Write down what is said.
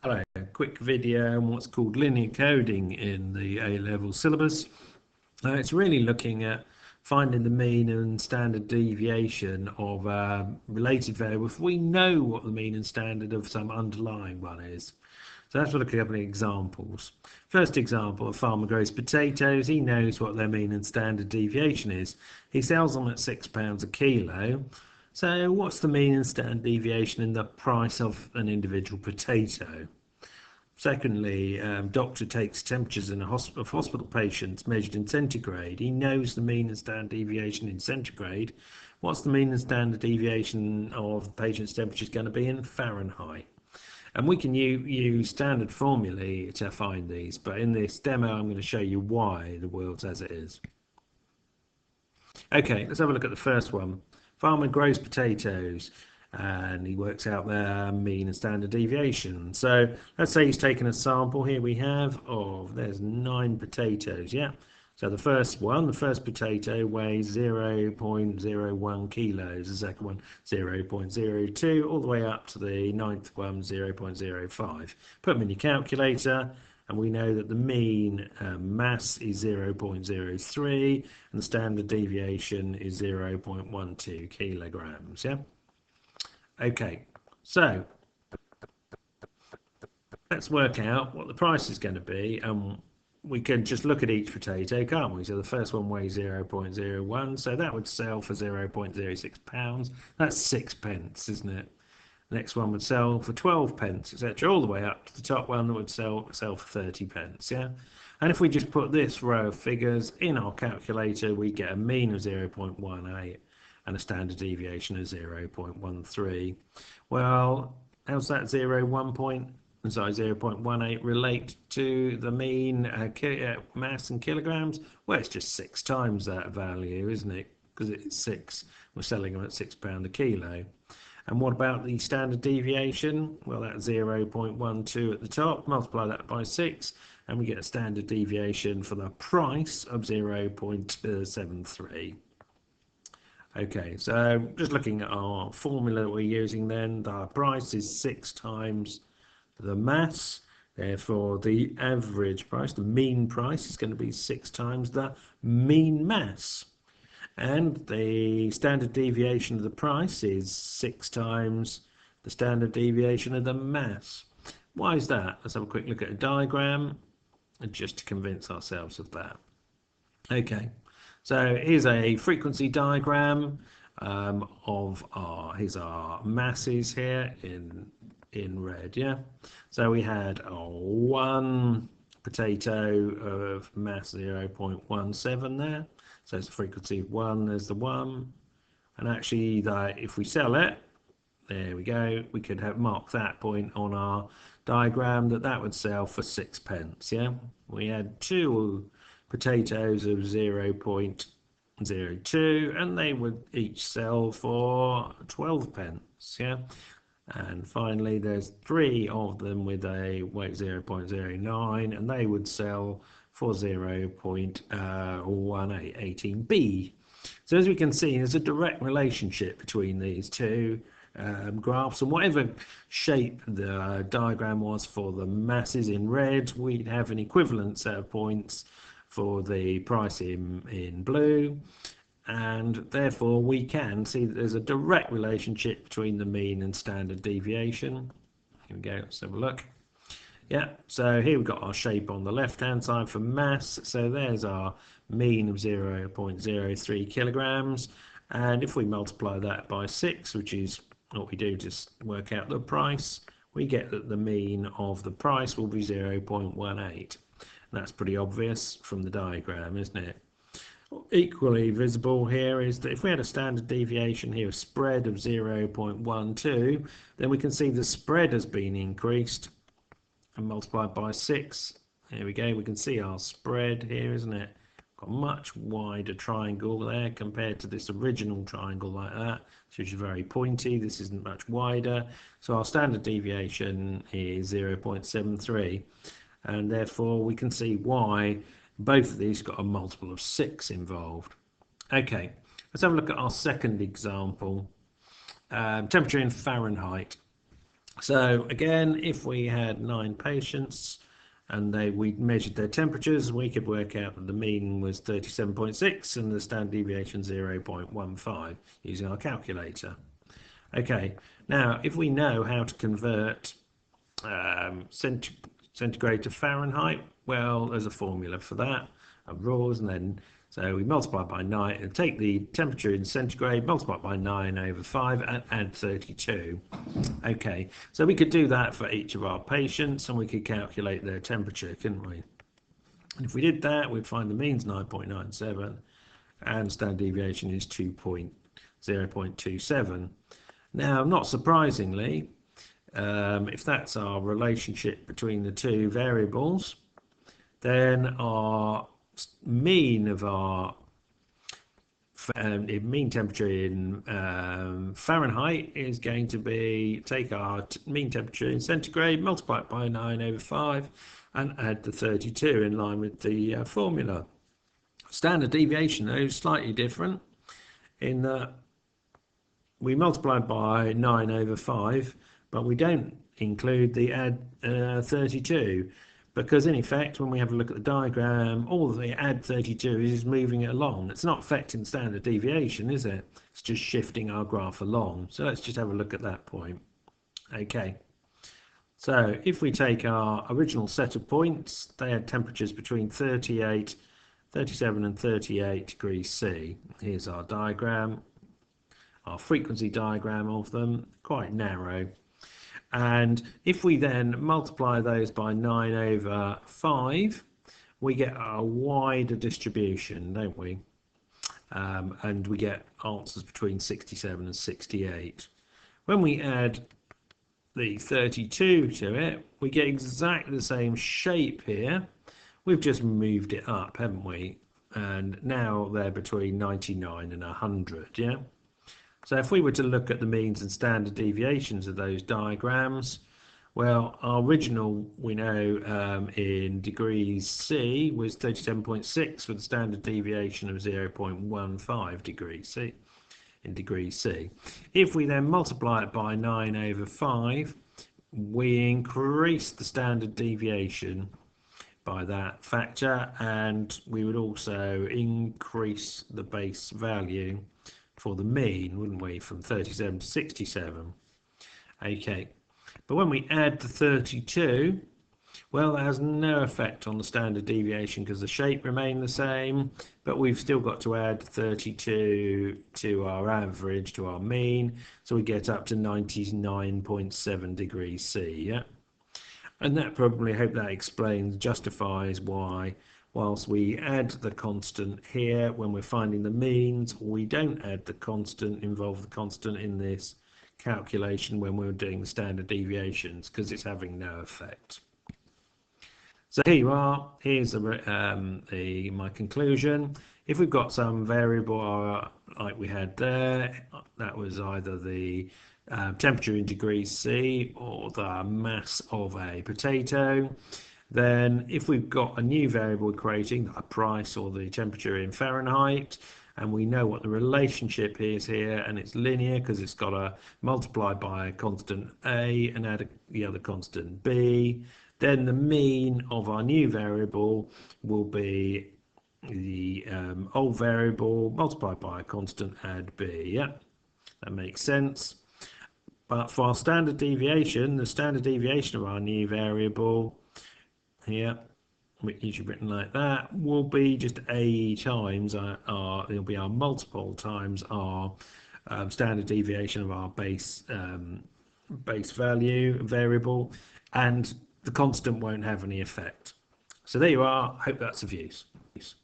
Hello, a quick video on what's called linear coding in the A-level syllabus. It's really looking at finding the mean and standard deviation of a related variable if we know what the mean and standard of some underlying one is. So that's what a couple of examples. First example, a farmer grows potatoes. He knows what their mean and standard deviation is. He sells them at £6 a kilo. So what's the mean and standard deviation in the price of an individual potato? Secondly, doctor takes temperatures of hospital patients measured in centigrade. He knows the mean and standard deviation in centigrade. What's the mean and standard deviation of the patient's temperature is going to be in Fahrenheit? And we can use standard formulae to find these, but in this demo I'm going to show you why the world's as it is. Okay, let's have a look at the first one. Farmer grows potatoes and he works out their mean and standard deviation. So let's say he's taken a sample. Here we have there's 9 potatoes. Yeah, so the first potato weighs 0.01 kilos, the second one 0.02, all the way up to the 9th one 0.05. Put them in your calculator and we know that the mean mass is 0.03 and the standard deviation is 0.12 kilograms. Yeah. Okay, so let's work out what the price is going to be, and we can just look at each potato, can't we? So the first one weighs 0.01, so that would sell for £0.06. That's 6p, isn't it? The next one would sell for 12p, etc., all the way up to the top one that would sell for 30p. Yeah. And if we just put this row of figures in our calculator, we get a mean of 0.18 and a standard deviation of 0.13. Well, how's that 0.18 relate to the mean mass in kilograms? Well, it's just 6 times that value, isn't it? Because it's 6. We're selling them at £6 a kilo. And what about the standard deviation? Well, that's 0.12 at the top. Multiply that by 6, and we get a standard deviation for the price of 0.73. Okay, so just looking at our formula that we're using then, the price is 6 times the mass. Therefore, the average price, the mean price, is going to be 6 times the mean mass. And the standard deviation of the price is 6 times the standard deviation of the mass. Why is that? Let's have a quick look at a diagram just to convince ourselves of that. Okay. So here's a frequency diagram here's our masses here in red. Yeah. So we had one potato of mass 0.17 there. So it's a frequency of 1. There's the 1, and actually if we sell it, there we go. We could have marked that point on our diagram that would sell for 6p. Yeah. We had 2 potatoes of 0.02 and they would each sell for 12p. Yeah. And finally there's 3 of them with a weight 0.09 and they would sell for 0.18b. So as we can see, there's a direct relationship between these two graphs, and whatever shape the diagram was for the masses in red, we'd have an equivalent set of points for the price in blue, and therefore we can see that there's a direct relationship between the mean and standard deviation. Here we go, let's have a look. Yeah, so here we've got our shape on the left hand side for mass, so there's our mean of 0.03 kilograms, and if we multiply that by 6, which is what we do to work out the price, we get that the mean of the price will be 0.18. That's pretty obvious from the diagram, isn't it? Equally visible here is that if we had a standard deviation here, a spread of 0.12, then we can see the spread has been increased and multiplied by 6. There we go, we can see our spread here, isn't it? Got a much wider triangle there compared to this original triangle like that, which is very pointy. This isn't much wider, so our standard deviation is 0.73, and therefore we can see why both of these got a multiple of 6 involved. Okay, let's have a look at our second example. Temperature in Fahrenheit. So again, if we had 9 patients and we measured their temperatures, we could work out that the mean was 37.6 and the standard deviation 0.15 using our calculator. Okay, now if we know how to convert centigrade to Fahrenheit, well, there's a formula for that, rules, and then so we multiply by 9 and take the temperature in centigrade, multiply it by 9/5 and add 32. Okay, so we could do that for each of our patients and we could calculate their temperature, couldn't we? And if we did that, we'd find the mean's 9.97 and standard deviation is 0.27. Now, not surprisingly, if that's our relationship between the two variables, then our mean of our mean temperature in Fahrenheit is going to be take our mean temperature in centigrade, multiply it by 9/5 and add the 32 in line with the formula. Standard deviation though is slightly different in that we multiply by 9/5, but we don't include the add 32, because in effect when we have a look at the diagram, all the add 32 is moving it along. It's not affecting standard deviation, is it? It's just shifting our graph along. So let's just have a look at that point. Okay, so if we take our original set of points, they had temperatures between 37 and 38 degrees C. Here's our diagram, our frequency diagram of them, quite narrow. And if we then multiply those by 9/5, we get a wider distribution, don't we? And we get answers between 67 and 68. When we add the 32 to it, we get exactly the same shape here. We've just moved it up, haven't we? And now they're between 99 and 100, yeah? So if we were to look at the means and standard deviations of those diagrams, well, our original, we know in degrees C was 37.6 with a standard deviation of 0.15 degrees C in degrees C. If we then multiply it by 9/5, we increase the standard deviation by that factor, and we would also increase the base value for the mean, wouldn't we, from 37 to 67. Okay, but when we add the 32, well, that has no effect on the standard deviation because the shape remained the same, but we've still got to add 32 to our average, to our mean, so we get up to 99.7 degrees C, yeah? And that probably, I hope that explains, justifies why whilst we add the constant here when we're finding the means, we don't add the constant, involve the constant in this calculation when we're doing the standard deviations, because it's having no effect. So here you are, here's my conclusion. If we've got some variable like we had there, that was either the temperature in degrees C or the mass of a potato, then if we've got a new variable we're creating, a price or the temperature in Fahrenheit, and we know what the relationship is here, and it's linear because it's got to multiply by a constant A and add the other constant B, then the mean of our new variable will be the old variable multiplied by a constant, add B. Yeah, that makes sense. But for our standard deviation, the standard deviation of our new variable here, usually written like that, will be just A times it'll be our multiple times our standard deviation of our base value variable, and the constant won't have any effect. So there you are. Hope that's of use.